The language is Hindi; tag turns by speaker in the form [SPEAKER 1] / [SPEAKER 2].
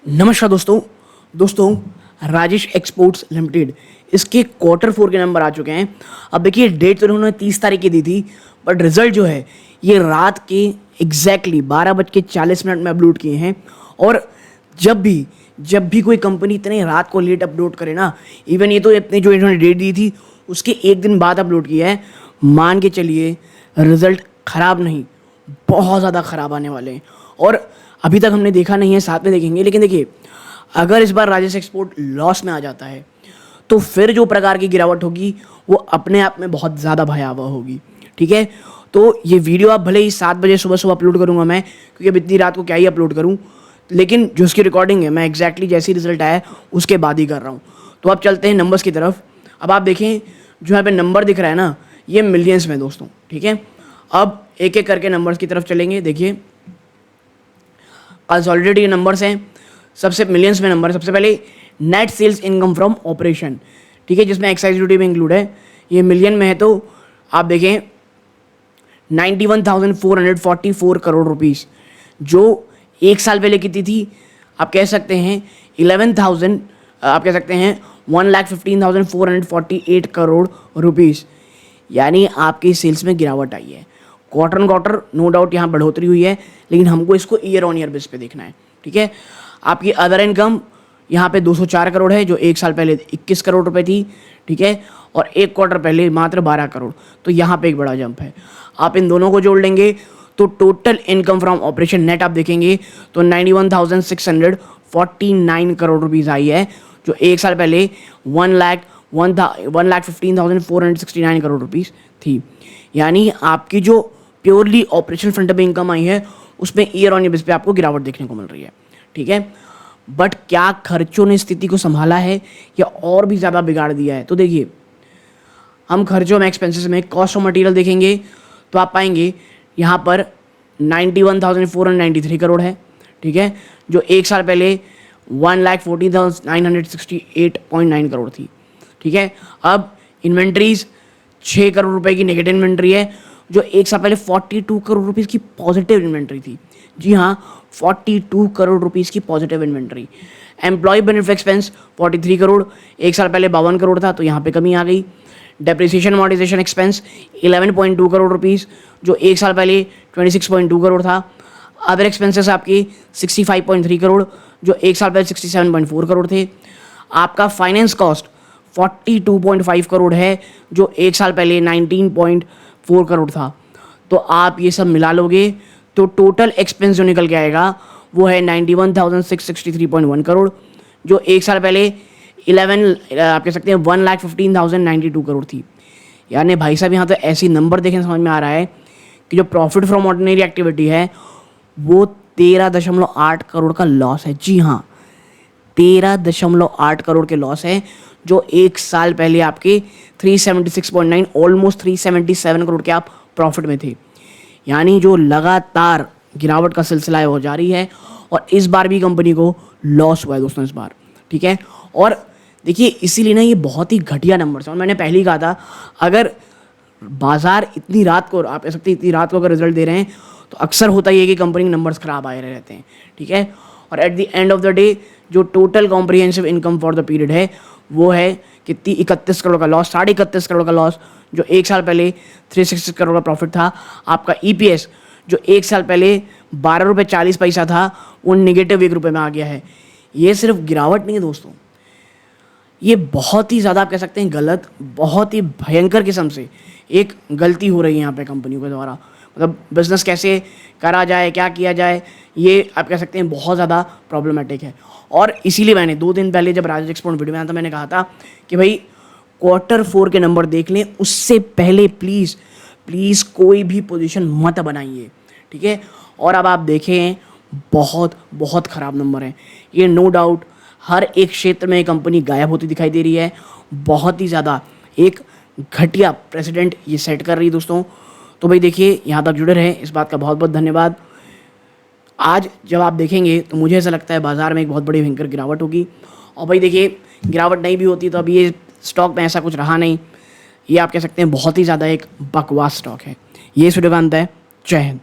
[SPEAKER 1] नमस्कार दोस्तों राजेश एक्सपोर्ट्स लिमिटेड इसके Q4 के नंबर आ चुके हैं। अब देखिए डेट तो इन्होंने 30 तारीख की दी थी, बट रिजल्ट जो है ये रात के एग्जैक्टली 12:40 में अपलोड किए हैं। और जब भी कोई कंपनी इतने रात को लेट अपलोड करे ना, इवन ये तो इतने जो इन्होंने डेट दी थी उसके एक दिन बाद अपलोड किया है, मान के चलिए रिजल्ट ख़राब नहीं, बहुत ज़्यादा ख़राब आने वाले हैं। और अभी तक हमने देखा नहीं है, साथ में देखेंगे। लेकिन देखिए, अगर इस बार राजेश एक्सपोर्ट लॉस में आ जाता है तो फिर जो प्रकार की गिरावट होगी वो अपने आप में बहुत ज़्यादा भयावह होगी। ठीक है, तो ये वीडियो आप भले ही 7 बजे सुबह अपलोड करूँगा मैं, क्योंकि अब इतनी रात को क्या ही अपलोड करूँ, लेकिन जो उसकी रिकॉर्डिंग है मैं एग्जैक्टली जैसी रिजल्ट आया उसके बाद ही कर रहा हूँ। तो अब चलते हैं नंबर्स की तरफ। अब आप देखें जो यहाँ पे नंबर दिख रहा है ना, ये मिलियंस में दोस्तों। ठीक है, अब एक एक करके नंबर्स की तरफ चलेंगे। देखिए कंसोलिडेटेड नंबर्स हैं, सबसे मिलियंस में नंबर। सबसे पहले net sales income from operation, ठीक है, जिसमें एक्साइज ड्यूटी भी इंक्लूड है, ये मिलियन में है। तो आप देखें 91,444 करोड़ रुपीस, जो एक साल पहले कितनी थी, आप कह सकते हैं 11,000, आप कह सकते हैं 1,15,448 करोड़ रुपीस। यानी आपकी सेल्स में गिरावट आई है। क्वार्टर नो डाउट यहाँ बढ़ोतरी हुई है, लेकिन हमको इसको ईयर ऑन ईयर बेस पे देखना है। ठीक है, आपकी अदर इनकम यहाँ पे 204 करोड़ है, जो एक साल पहले 21 करोड़ रुपए थी। ठीक है, और एक क्वार्टर पहले मात्र 12 करोड़, तो यहाँ पे एक बड़ा जंप है। आप इन दोनों को जोड़ लेंगे तो total income from operation net आप देखेंगे तो 91,649 करोड़ रुपीज़ आई है, जो एक साल पहले 1,15,469 करोड़ रुपीज़ थी। यानी आपकी जो प्योरली ऑपरेशन फ्रंट पे इनकम आई है उसमें ईयर ऑन ईयर बेस पे आपको गिरावट देखने को मिल रही है। ठीक है, बट क्या खर्चों ने स्थिति को संभाला है या और भी ज़्यादा बिगाड़ दिया है? तो देखिए, हम खर्चों में, एक्सपेंसेस में कॉस्ट ऑफ मटेरियल देखेंगे तो आप पाएंगे यहाँ पर 91,493 करोड़ है। ठीक है, जो एक साल पहले 1,14,968.9 करोड़ थी। ठीक है, अब इन्वेंट्रीज 6 करोड़ रुपए की नेगेटिव इन्वेंट्री है, जो एक साल पहले 42 करोड़ रुपीस की पॉजिटिव इन्वेंट्री थी। जी हाँ, 42 करोड़ रुपीस की positive inventory. Employ benefit expense 43 crore, एक साल पहले 52 करोड़ था, तो यहाँ पे कमी आ गई। Depreciation amortisation expense 11.2 crore rupees, जो एक साल पहले 26.2 करोड़ था। अदर एक्सपेंसेस आपकी 65.3 करोड़, जो एक साल पहले 67.4 करोड़ थे। आपका फाइनेंस कॉस्ट 42.5 करोड़ है, जो एक साल पहले 19.4 करोड़ था। तो आप ये सब मिला लोगे तो टोटल एक्सपेंस जो निकल के आएगा वो है 91,663.1 करोड़, जो एक साल पहले आप कह सकते हैं 1,15,092 करोड़ थी। यानी भाई साहब यहाँ तो ऐसी नंबर देखने समझ में आ रहा है कि जो प्रॉफिट फ्रॉम ऑर्डिनरी एक्टिविटी है वो 13.8 करोड़ का लॉस है। जी हाँ, 13.8 करोड़ के लॉस है, जो एक साल पहले आपके 376.9 ऑलमोस्ट 377 करोड़ के आप प्रॉफिट में थे। यानी जो लगातार गिरावट का सिलसिला है वो जारी है, और इस बार भी कंपनी को लॉस हुआ है दोस्तों इस बार। ठीक है, और देखिए इसीलिए ना ये बहुत ही घटिया नंबर है। और मैंने पहले ही कहा था, अगर बाजार इतनी रात को, आप कह सकते हैं इतनी रात को अगर रिजल्ट दे रहे हैं तो अक्सर होता ही है कि कंपनी के नंबर्स खराब आए रहते हैं। ठीक है, और at the end of the day जो total comprehensive income for the period है वो है कितनी, 31 करोड़ का लॉस, 31.5 करोड़ का लॉस, जो एक साल पहले 366 करोड़ का प्रॉफिट था। आपका ईपीएस जो एक साल पहले 12.40 रुपये था वो नेगेटिव 1 रुपये में आ गया है। ये सिर्फ गिरावट नहीं है दोस्तों, ये बहुत ही ज़्यादा आप कह सकते हैं गलत, बहुत ही भयंकर किस्म से एक गलती हो रही है यहाँ पे कंपनियों के द्वारा। मतलब बिजनेस कैसे करा जाए, क्या किया जाए, ये आप कह सकते हैं बहुत ज़्यादा प्रॉब्लमेटिक है। और इसीलिए मैंने 2 दिन पहले जब राजेश एक्सपोर्ट वीडियो में आया था, मैंने कहा था कि भाई Q4 के नंबर देख लें, उससे पहले प्लीज़ कोई भी पोजीशन मत बनाइए। ठीक है, और अब आप देखें बहुत ख़राब नंबर हैं ये, नो डाउट हर एक क्षेत्र में कंपनी गायब होती दिखाई दे रही है। बहुत ही ज़्यादा एक घटिया प्रेसिडेंट ये सेट कर रही है दोस्तों। तो भाई देखिए, यहाँ तक जुड़े रहे, इस बात का बहुत बहुत धन्यवाद। आज जब आप देखेंगे तो मुझे ऐसा लगता है बाजार में एक बहुत बड़ी भयंकर गिरावट होगी। और भाई देखिए, गिरावट नहीं भी होती तो अभी ये स्टॉक में ऐसा कुछ रहा नहीं, ये आप कह सकते हैं बहुत ही ज़्यादा एक बकवास स्टॉक है। ये इस वीडियो का अंत है। जय हिंद।